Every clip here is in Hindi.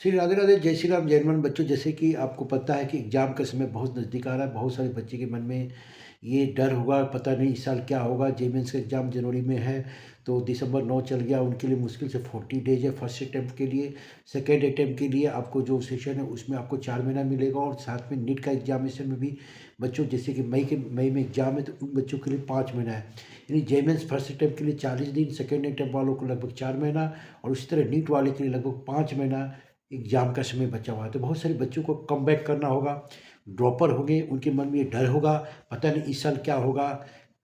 श्री राधे राधे, जय श्री राम, जय हनुमान। बच्चों, जैसे कि आपको पता है कि एग्ज़ाम का समय बहुत नज़दीक आ रहा है। बहुत सारे बच्चे के मन में ये डर होगा, पता नहीं इस साल क्या होगा। जे मेंस का एग्ज़ाम जनवरी में है, तो दिसंबर 9 चल गया। उनके लिए मुश्किल से 40 डेज है फर्स्ट अटैम्प्ट के लिए। सेकेंड अटैम्प्ट के लिए आपको जो सेशन है उसमें आपको 4 महीना मिलेगा, और साथ में नीट का एग्जामिनेशन में भी बच्चों, जैसे कि मई में एग्ज़ाम है, तो उन बच्चों के लिए 5 महीना है। यानी जे मेंस फर्स्ट अटैम्प्ट के लिए 40 दिन, सेकेंड अटैम्प्ट वालों को लगभग 4 महीना, और उसी तरह नीट वाले के लिए लगभग 5 महीना एग्ज़ाम का समय बचा हुआ है। तो बहुत सारे बच्चों को कम बैक करना होगा। ड्रॉपर होंगे, उनके मन में ये डर होगा, पता नहीं इस साल क्या होगा,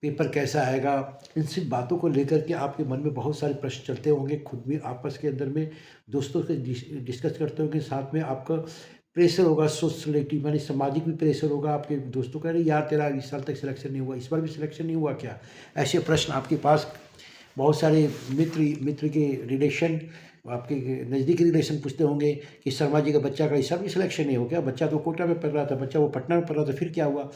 पेपर कैसा आएगा। इन सब बातों को लेकर के आपके मन में बहुत सारे प्रश्न चलते होंगे। खुद भी आपस के अंदर में दोस्तों से डिस्कस करते होंगे। साथ में आपका प्रेशर होगा, सोशलिटी मानी सामाजिक भी प्रेशर होगा। आपके दोस्तों का, अरे यार तेरा इस साल तक सिलेक्शन नहीं हुआ, इस बार भी सिलेक्शन नहीं हुआ क्या। ऐसे प्रश्न आपके पास बहुत सारे मित्र के रिलेशन, आपके नज़दीकी रिलेशन पूछते होंगे कि शर्मा जी का बच्चा का इस साल भी सिलेक्शन नहीं हो गया, बच्चा तो कोटा में पढ़ रहा था, बच्चा वो पटना में पढ़ रहा था, फिर क्या हुआ।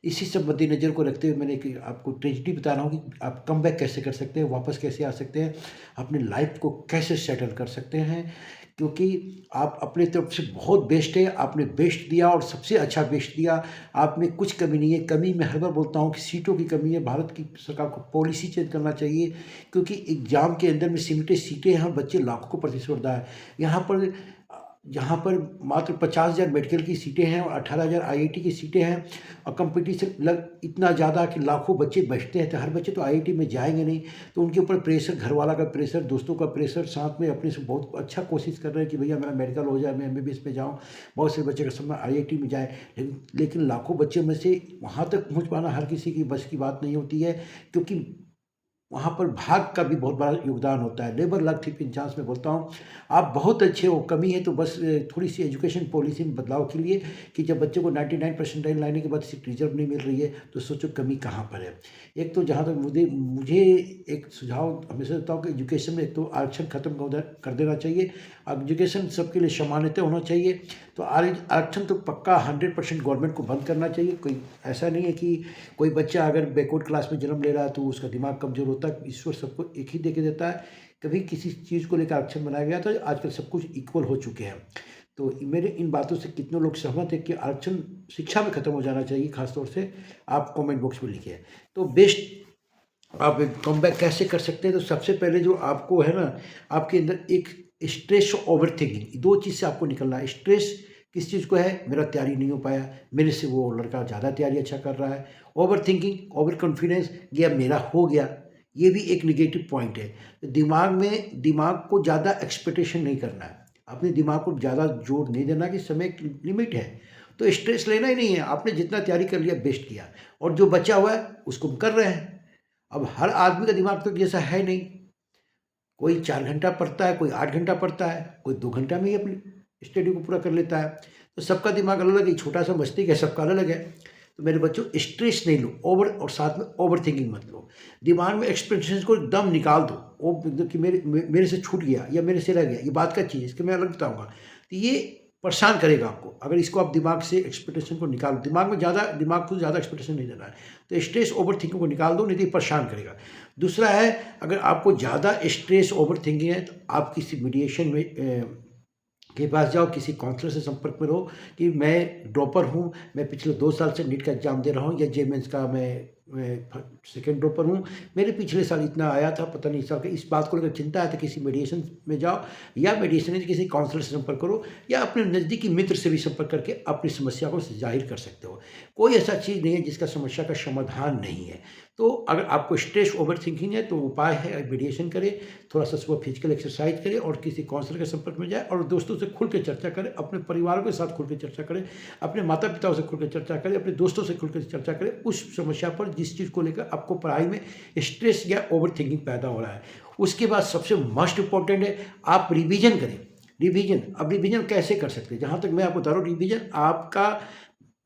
इसी सब मद्देनज़र को रखते हुए मैंने कि आपको ट्रेजेडी बता रहा हूँ कि आप कम बैक कैसे कर सकते हैं, वापस कैसे आ सकते हैं, अपनी लाइफ को कैसे सेटल कर सकते हैं। क्योंकि आप अपने तरफ से बहुत बेस्ट है, आपने बेस्ट दिया और सबसे अच्छा बेस्ट दिया। आप में कुछ कमी नहीं है। कमी मैं हर बार बोलता हूँ कि सीटों की कमी है। भारत की सरकार को पॉलिसी चेंज करना चाहिए, क्योंकि एग्ज़ाम के अंदर में सीमित सीटें हैं, बच्चे लाखों को प्रतिस्पर्धा है। यहाँ पर मात्र 50,000 मेडिकल की सीटें हैं और 18,000 आईआईटी की सीटें हैं, और कंपटीशन इतना ज़्यादा कि लाखों बच्चे बैठते हैं। तो हर बच्चे तो आईआईटी में जाएंगे नहीं, तो उनके ऊपर प्रेशर, घर वाला का प्रेशर, दोस्तों का प्रेशर, साथ में अपने से बहुत अच्छा कोशिश कर रहे हैं कि भैया मेरा मेडिकल हो जाए, मैं एमबीबीएस में जाऊँ। बहुत से बच्चे का सपना आईआईटी में जाए, लेकिन लाखों बच्चे में से वहाँ तक पहुँच पाना हर किसी की बस की बात नहीं होती है, क्योंकि वहाँ पर भाग का भी बहुत बड़ा योगदान होता है। लेबर लक थिप इन चांस में बोलता हूँ, आप बहुत अच्छे हो, कमी है तो बस थोड़ी सी एजुकेशन पॉलिसी में बदलाव के लिए, कि जब बच्चे को 99 परसेंटाइल लाने के बाद सीट रिजर्व नहीं मिल रही है, तो सोचो कमी कहाँ पर है। एक तो जहाँ तक मुझे एक सुझाव हमेशा देता हूँ कि एजुकेशन में एक तो आरक्षण खत्म कर देना चाहिए। एजुकेशन सबके लिए समानता होना चाहिए। तो आरक्षण तो पक्का 100% गवर्नमेंट को बंद करना चाहिए। कोई ऐसा नहीं है कि कोई बच्चा अगर बैकवर्ड क्लास में जन्म ले रहा है तो उसका दिमाग कमज़ोर होता है। ईश्वर सबको एक ही दे के देता है। कभी किसी चीज़ को लेकर आरक्षण बनाया गया था, आजकल सब कुछ इक्वल हो चुके हैं। तो मेरे इन बातों से कितने लोग सहमत हैं कि आरक्षण शिक्षा में ख़त्म हो जाना चाहिए, खासतौर से आप कमेंट बॉक्स में लिखिए। तो बेस्ट आप कम बैक कैसे कर सकते हैं। तो सबसे पहले जो आपको है ना, आपके अंदर एक स्ट्रेस, ओवर थिंकिंग, दो चीज़ से आपको निकलना है। स्ट्रेस किस चीज़ को है, मेरा तैयारी नहीं हो पाया, मेरे से वो लड़का ज़्यादा तैयारी अच्छा कर रहा है। ओवर थिंकिंग, ओवर कॉन्फिडेंस, या मेरा हो गया, ये भी एक निगेटिव पॉइंट है। दिमाग को ज़्यादा एक्सपेक्टेशन नहीं करना है, अपने दिमाग को ज़्यादा जोर नहीं देना कि समय एक लिमिट है, तो स्ट्रेस लेना ही नहीं है। आपने जितना तैयारी कर लिया बेस्ट किया, और जो बचा हुआ है उसको हम कर रहे हैं। अब हर आदमी का दिमाग तो जैसा है नहीं, कोई 4 घंटा पढ़ता है, कोई 8 घंटा पढ़ता है, कोई 2 घंटा में ही अपनी स्टडी को पूरा कर लेता है। तो सबका दिमाग अलग है, छोटा सा मस्तिष्क है, सबका अलग है। तो मेरे बच्चों, स्ट्रेस नहीं लो, और साथ में ओवर थिंकिंग मत लो। दिमाग में एक्सपेक्टेशंस को एकदम निकाल दो। वो मतलब कि मेरे से छूट गया या मेरे से रह गया, ये बात का चीज़, इसके मैं अलग बताऊँगा। तो ये परेशान करेगा आपको, अगर इसको आप दिमाग से एक्सपेक्टेशन को निकालो। दिमाग को ज़्यादा एक्सपेक्टेशन नहीं देना है। तो स्ट्रेस, ओवर थिंकिंग को निकाल दो, नहीं तो ये परेशान करेगा। दूसरा है, अगर आपको ज़्यादा स्ट्रेस, ओवर थिंकिंग है, तो आप किसी मीडिएशन में के पास जाओ, किसी काउंसलर से संपर्क में रहो कि मैं ड्रॉपर हूँ, मैं पिछले 2 साल से नीट का एग्ज़ाम दे रहा हूँ, या जे मेंस का मैं सेकंड ड्रॉपर हूँ, मेरे पिछले साल इतना आया था, पता नहीं इस साल का। इस बात को लेकर चिंता है तो किसी मेडिएशन में जाओ, या मेडिएशन में किसी काउंसलर से संपर्क करो, या अपने नज़दीकी मित्र से भी संपर्क करके अपनी समस्या को जाहिर कर सकते हो। कोई ऐसा चीज़ नहीं है जिसका समस्या का समाधान नहीं है। तो अगर आपको स्ट्रेस, ओवर थिंकिंग है, तो उपाय है मेडिएशन करें, थोड़ा सा सुबह फिजिकल एक्सरसाइज करें, और किसी काउंसलर के संपर्क में जाए, और दोस्तों से खुल के चर्चा करें, अपने परिवारों के साथ खुल के चर्चा करें, अपने माता पिताओं से खुल के चर्चा करें, अपने दोस्तों से खुल के चर्चा करें उस समस्या पर जिस चीज़ को लेकर आपको पढ़ाई में स्ट्रेस या ओवर थिंकिंग पैदा हो रहा है। उसके बाद सबसे मस्ट इंपॉर्टेंट है, आप रिवीजन करें। अब रिवीजन कैसे कर सकते हैं, जहाँ तक मैं आपको बता रहा हूँ, रिवीजन आपका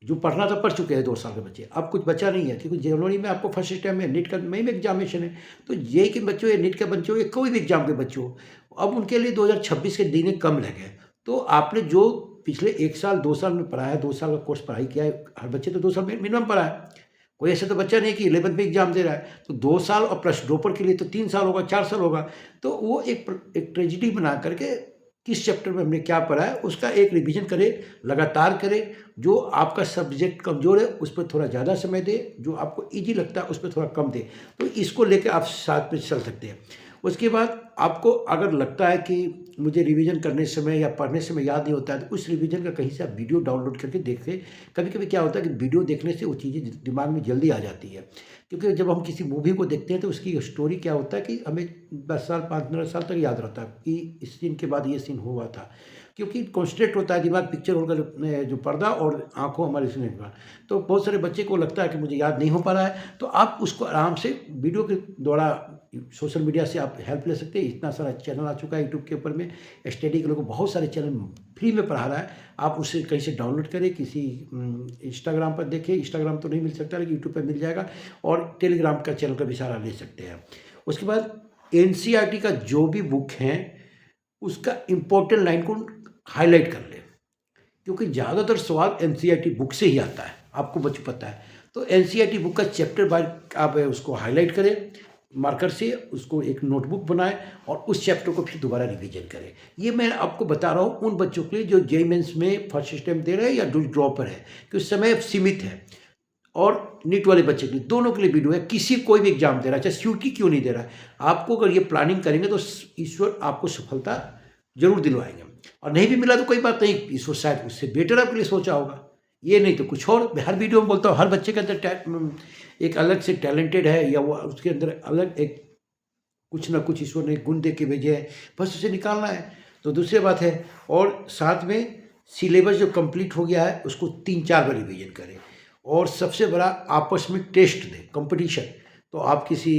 जो पढ़ना था पढ़ चुके हैं 2 साल के बच्चे, अब कुछ बचा नहीं है, क्योंकि जनवरी में आपको फर्स्ट टाइम में नीट का मई में एग्जामिनेशन है। तो जेईई के बच्चे हो या नीट के बच्चे हो या कोई भी एग्जाम के बच्चे हो, अब उनके लिए 2026 के दिन कम लगे। तो आपने जो पिछले 1 साल 2 साल में पढ़ा है, 2 साल का कोर्स पढ़ाई किया है, हर बच्चे तो 2 साल मिनिमम पढ़ा है। कोई ऐसा तो बच्चा नहीं कि 11th में एग्जाम दे रहा है। तो 2 साल, और प्लस ड्रॉपर के लिए तो 3 साल होगा, 4 साल होगा। तो वो एक ट्रेजेडी बना करके किस चैप्टर में हमने क्या पढ़ा है उसका एक रिवीजन करें, लगातार करें। जो आपका सब्जेक्ट कमज़ोर है उस पर थोड़ा ज़्यादा समय दें, जो आपको ईजी लगता है उस पर थोड़ा कम दें। तो इसको लेकर आप साथ में चल सकते हैं। उसके बाद आपको अगर लगता है कि मुझे रिवीजन करने समय या पढ़ने समय याद नहीं होता है, तो उस रिवीजन का कहीं से आप वीडियो डाउनलोड करके देखें। कभी कभी क्या होता है कि वीडियो देखने से वो चीज़ें दिमाग में जल्दी आ जाती है, क्योंकि जब हम किसी मूवी को देखते हैं तो उसकी स्टोरी क्या होता है कि हमें 10 साल 5-15 साल तक याद रहता है कि इस सीन के बाद ये सीन हुआ था, क्योंकि कॉन्सेंट्रेट होता है दिमाग पिक्चर होकर जो पर्दा और आंखों हमारे सुनने का। तो बहुत सारे बच्चे को लगता है कि मुझे याद नहीं हो पा रहा है, तो आप उसको आराम से वीडियो के द्वारा सोशल मीडिया से आप हेल्प ले सकते हैं। इतना सारा चैनल आ चुका है यूट्यूब के ऊपर में, स्टडी के लोग बहुत सारे चैनल फ्री में पढ़ा रहा है। आप उसे कहीं से डाउनलोड करें, किसी इंस्टाग्राम पर देखें, इंस्टाग्राम तो नहीं मिल सकता लेकिन यूट्यूब पर मिल जाएगा, और टेलीग्राम का चैनल का भी सहारा ले सकते हैं। उसके बाद एनसीईआरटी का जो भी बुक है उसका इम्पोर्टेंट लाइन को हाईलाइट कर ले, क्योंकि ज़्यादातर सवाल एनसीईआरटी बुक से ही आता है, आपको बच्चों पता है। तो एनसीईआरटी बुक का चैप्टर बाय आप उसको हाईलाइट करें मार्कर से, उसको एक नोटबुक बनाएं और उस चैप्टर को फिर दोबारा रिवीजन करें। ये मैं आपको बता रहा हूँ उन बच्चों के लिए जो जेईई मेंस में फर्स्ट अटेम्प्ट दे रहे हैं या जो ड्रॉपर है, क्योंकि समय सीमित है। और नीट वाले बच्चे के लिए, दोनों के लिए वीडियो है। किसी कोई भी एग्जाम दे रहा है, चाहे सीयूटी क्यों नहीं दे रहा है, आपको अगर ये प्लानिंग करेंगे तो ईश्वर आपको सफलता जरूर दिलवाएंगे। और नहीं भी मिला तो कोई बात नहीं, ईश्वर शायद उससे बेटर आपके लिए सोचा होगा, ये नहीं तो कुछ और। हर वीडियो में बोलता हूँ हर बच्चे के अंदर एक अलग से टैलेंटेड है, या वो उसके अंदर अलग एक कुछ ना कुछ ईश्वर ने गुण दे के भेजे हैं, बस उसे निकालना है। तो दूसरी बात है, और साथ में सिलेबस जो कंप्लीट हो गया है उसको 3-4 बार रिवीजन करें। और सबसे बड़ा, आपस में टेस्ट दें, कंपटीशन। तो आप किसी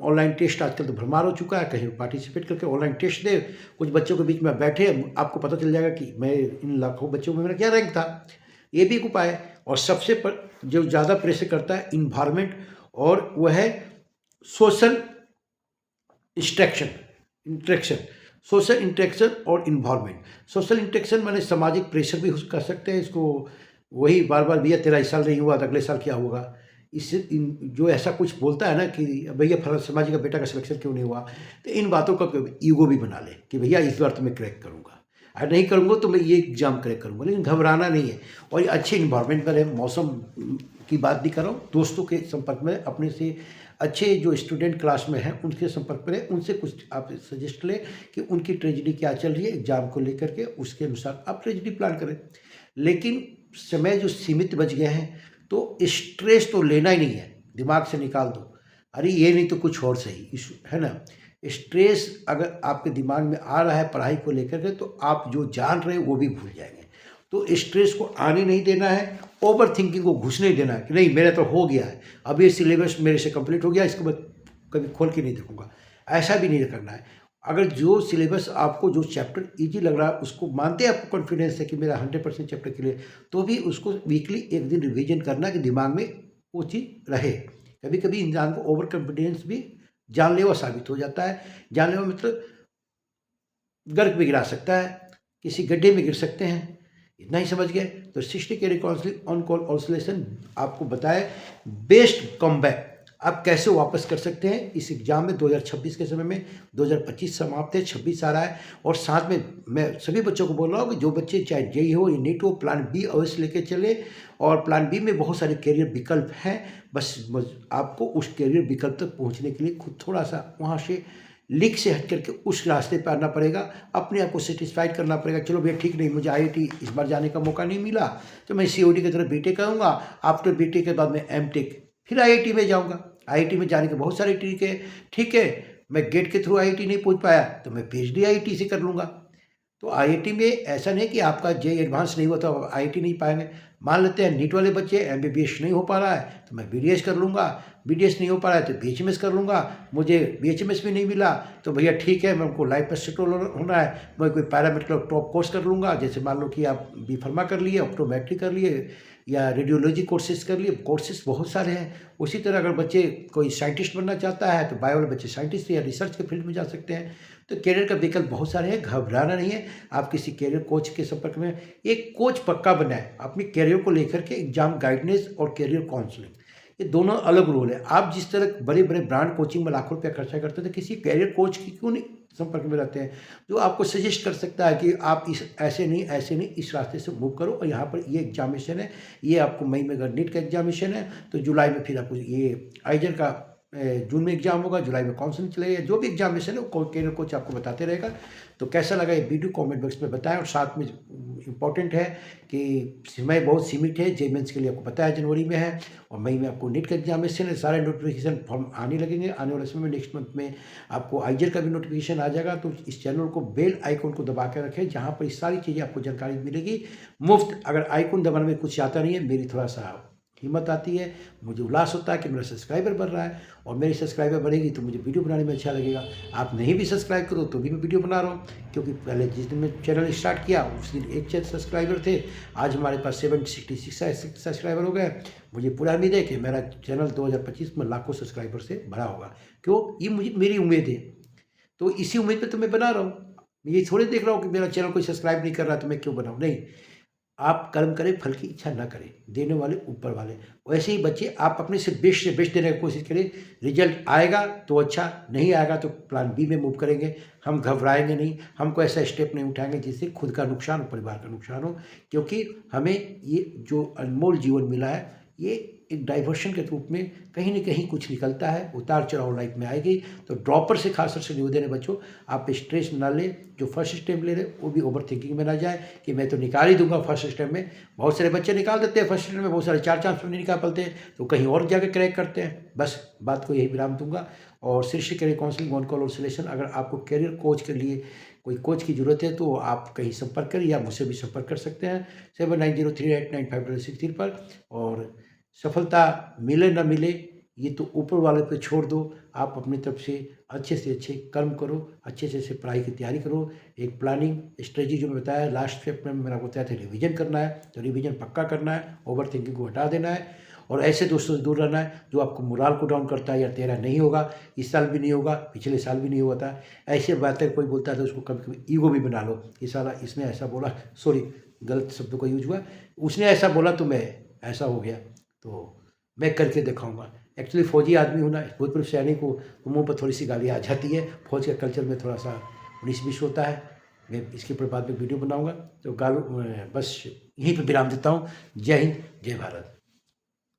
ऑनलाइन टेस्ट, आजकल तो भरमार हो चुका है, कहीं पार्टिसिपेट करके ऑनलाइन टेस्ट दें। कुछ बच्चों के बीच में बैठे, आपको पता चल जाएगा कि मैं इन लाखों बच्चों में मेरा क्या रैंक था। ये भी एक उपाय है। और सबसे जो ज़्यादा प्रेशर करता है इन्वायरमेंट, और वह है सोशल इंट्रैक्शन। सोशल इंट्रैक्शन और इन्वायरमेंट। सोशल इंट्रैक्शन माने सामाजिक प्रेशर भी कर सकते हैं इसको, वही बार बार भैया तेरा इस साल नहीं हुआ तो अगले साल क्या होगा। इससे जो ऐसा कुछ बोलता है ना कि भैया फला समाज का बेटा का सिलेक्शन क्यों नहीं हुआ, तो इन बातों का ईगो भी बना ले कि भैया इस बार तो मैं क्रैक करूँगा, अगर नहीं करूँगा तो मैं ये एग्जाम क्रैक करूँगा। लेकिन घबराना नहीं है, और ये अच्छे इन्वायरमेंट में रहे। मौसम की बात नहीं कर रहा हूँ, दोस्तों के संपर्क में, अपने से अच्छे जो स्टूडेंट क्लास में हैं उनके संपर्क में रहे, उनसे कुछ आप सजेस्ट लें कि उनकी ट्रेजेडी क्या चल रही है एग्जाम को लेकर के, उसके अनुसार आप ट्रेजेडी प्लान करें। लेकिन समय जो सीमित बच गए हैं, तो स्ट्रेस तो लेना ही नहीं है, दिमाग से निकाल दो। अरे ये नहीं तो कुछ और सही इशू है ना। स्ट्रेस अगर आपके दिमाग में आ रहा है पढ़ाई को लेकर के, तो आप जो जान रहे हो वो भी भूल जाएंगे। तो स्ट्रेस को आने नहीं देना है, ओवर थिंकिंग को घुसने नहीं देना है कि नहीं मेरा तो हो गया है, अब ये सिलेबस मेरे से कंप्लीट हो गया, इसको मैं कभी खोल के नहीं देखूंगा, ऐसा भी नहीं करना है। अगर जो सिलेबस आपको, जो चैप्टर इजी लग रहा है, उसको मानते हैं, आपको कॉन्फिडेंस है कि मेरा 100% चैप्टर क्लियर, तो भी उसको वीकली एक दिन रिवीजन करना कि दिमाग में वो चीज़ रहे। कभी कभी इंसान को ओवर कॉन्फिडेंस भी जानलेवा साबित हो जाता है। जानलेवा मतलब गर्क में गिरा सकता है, किसी गड्ढे में गिर सकते हैं, इतना ही समझ गए। तो 60 carat counselling on call oscillation आपको बताए बेस्ट कमबैक आप कैसे वापस कर सकते हैं इस एग्जाम में। 2026 के समय में 2025 समाप्त है, 26 आ रहा है। और साथ में मैं सभी बच्चों को बोल रहा हूँ कि जो बच्चे चाहे जेईई हो या नीट हो, प्लान बी अवश्य लेके चले। और प्लान बी में बहुत सारे करियर विकल्प हैं, बस आपको उस करियर विकल्प तक पहुँचने के लिए खुद थोड़ा सा वहाँ से लीक से हट करके उस रास्ते पर आना पड़ेगा, अपने आप को सेटिस्फाइड करना पड़ेगा। चलो भैया ठीक नहीं, मुझे आईआईटी इस बार जाने का मौका नहीं मिला, तो मैं सीओडी की तरफ बीटेक करूँगा। आफ्टर बीटेक के बाद मैं एमटेक, फिर आईआईटी में जाऊँगा। आईआईटी में जाने के बहुत सारे तरीके हैं, ठीक है। मैं गेट के थ्रू आईआईटी नहीं पहुँच पाया तो मैं पीएचडी आईआईटी से कर लूँगा। तो आईआईटी में ऐसा नहीं कि आपका जेईई एडवांस नहीं हुआ तो आप आईआईटी नहीं पाएंगे। मान लेते हैं नीट वाले बच्चे एमबीबीएस नहीं हो पा रहा है तो मैं बीडीएस कर लूँगा, बीडीएस नहीं हो पा रहा है तो बीएचएमएस कर लूँगा। मुझे बीएचएमएस भी नहीं मिला तो भैया ठीक है, मैं उनको लाइफ पर सेटल होना है, मैं कोई पैरामेडिकल टॉप कोर्स कर लूँगा। जैसे मान लो कि आप बी फार्मा कर लिए, ऑप्टोमेट्री कर लिए, या रेडियोलॉजी कोर्सेज कर लिए, कोर्सेज बहुत सारे हैं। उसी तरह अगर बच्चे कोई साइंटिस्ट बनना चाहता है तो बायो वाले बच्चे साइंटिस्ट या रिसर्च के फील्ड में जा सकते हैं। तो कैरियर का विकल्प बहुत सारे हैं, घबराना नहीं है। आप किसी कैरियर कोच के संपर्क में, एक कोच पक्का बनाए अपनी कैरियर को लेकर के। एग्जाम गाइडेंस और कैरियर काउंसलिंग, ये दोनों अलग रोल है। आप जिस तरह बड़े बड़े ब्रांड कोचिंग में लाखों रुपया खर्चा करते थे, किसी कैरियर कोच की क्यों नहीं संपर्क में रहते हैं, जो आपको सजेस्ट कर सकता है कि आप इस ऐसे नहीं इस रास्ते से मूव करो, और यहाँ पर ये एग्जामिनेशन है, ये आपको मई में अगर नीट का एग्जामिनेशन है तो जुलाई में फिर आपको ये आइजर का जून में एग्जाम होगा, जुलाई में काउंसलिंग चलेगा, जो भी एग्जामिनेशन है वो कोच आपको बताते रहेगा। तो कैसा लगा ये वीडियो कमेंट बॉक्स में बताएं, और साथ में इम्पॉर्टेंट है कि समय बहुत सीमित है, जे मेंस के लिए आपको पता है जनवरी में है, और मई में आपको नीट का एग्जामिनेशन है। सारे नोटिफिकेशन फॉर्म आने लगेंगे आने वाले समय में, नेक्स्ट मंथ में आपको आइजर का भी नोटिफिकेशन आ जाएगा। तो इस चैनल को बेल आइकन को दबा के रखें, जहाँ पर ये सारी चीज़ें आपको जानकारी मिलेगी मुफ्त। अगर आइकन दबाने में कुछ आता नहीं है, मेरी थोड़ा सा हिम्मत आती है, मुझे उल्लास होता है कि मेरा सब्सक्राइबर बढ़ रहा है, और मेरी सब्सक्राइबर बढ़ेगी तो मुझे वीडियो बनाने में अच्छा लगेगा। आप नहीं भी सब्सक्राइब करो तो भी मैं वीडियो बना रहा हूँ, क्योंकि पहले जिस दिन मैं चैनल स्टार्ट किया उस दिन 1 सब्सक्राइबर थे, आज हमारे पास 766 सब्सक्राइबर हो गए। मुझे पूरा उम्मीद है कि मेरा चैनल 2025 में लाखों सब्सक्राइबर से बड़ा होगा। क्यों? ये मुझे मेरी उम्मीद है, तो इसी उम्मीद पर तो मैं बना रहा हूँ। ये थोड़ी देख रहा हूँ कि मेरा चैनल कोई सब्सक्राइब नहीं कर रहा तो मैं क्यों बनाऊँ। नहीं, आप कर्म करें, फल की इच्छा ना करें, देने वाले ऊपर वाले। वैसे ही बच्चे आप अपने से बेस्ट देने की कोशिश करें, रिजल्ट आएगा तो अच्छा, नहीं आएगा तो प्लान बी में मूव करेंगे। हम घबराएंगे नहीं, हमको ऐसा स्टेप नहीं उठाएंगे जिससे खुद का नुकसान और परिवार का नुकसान हो, क्योंकि हमें ये जो अनमोल जीवन मिला है, ये एक डाइवर्शन के रूप में कहीं न कहीं कुछ निकलता है। उतार चढ़ाव लाइफ में आएगी, तो ड्रॉपर से खास तौर से निवेदन है बच्चों, आप स्ट्रेस ना लें। जो फर्स्ट स्टेप ले रहे वो भी ओवर थिंकिंग में ना जाए कि मैं तो निकाल ही दूंगा फर्स्ट स्टेप में। बहुत सारे बच्चे निकाल देते हैं फर्स्ट स्टेप में, बहुत सारे 4 चांस में नहीं निकाल पाते हैं, तो कहीं और जाकर क्रैक करते हैं। बस बात को यही विराम दूंगा। और शीर्ष करियर काउंसलिंग ऑन कॉल और सिलेक्शन, अगर आपको करियर कोच के लिए कोई कोच की ज़रूरत है तो आप कहीं संपर्क करें, या मुझसे भी संपर्क कर सकते हैं 7903895563 पर। और सफलता मिले ना मिले ये तो ऊपर वाले पे छोड़ दो, आप अपनी तरफ से अच्छे कर्म करो, अच्छे से पढ़ाई की तैयारी करो। एक प्लानिंग स्ट्रेटजी जो मैं बताया लास्ट स्टेप में, मैंने आपको बताया था रिवीजन करना है, तो रिवीजन पक्का करना है, ओवर थिंकिंग को हटा देना है, और ऐसे दोस्तों से दूर रहना है जो आपको मोराल को डाउन करता है, यार तेरा नहीं होगा, इस साल भी नहीं होगा, पिछले साल भी नहीं हुआ था। ऐसे बातें कोई बोलता है तो उसको कभी कभी ईगो भी बना लो कि साला इसने ऐसा बोला, सॉरी गलत शब्दों का यूज हुआ, उसने ऐसा बोला तो मैं ऐसा हो गया, तो मैं करके दिखाऊंगा। एक्चुअली फौजी आदमी होना, भूतपूर्व सैनिक को तो मुँह पर थोड़ी सी गालियाँ आ जाती है, फौज के कल्चर में थोड़ा सा 19-20 होता है। मैं इसके ऊपर बाद में वीडियो बनाऊंगा, तो बस यहीं पर विराम देता हूँ। जय हिंद, जय भारत।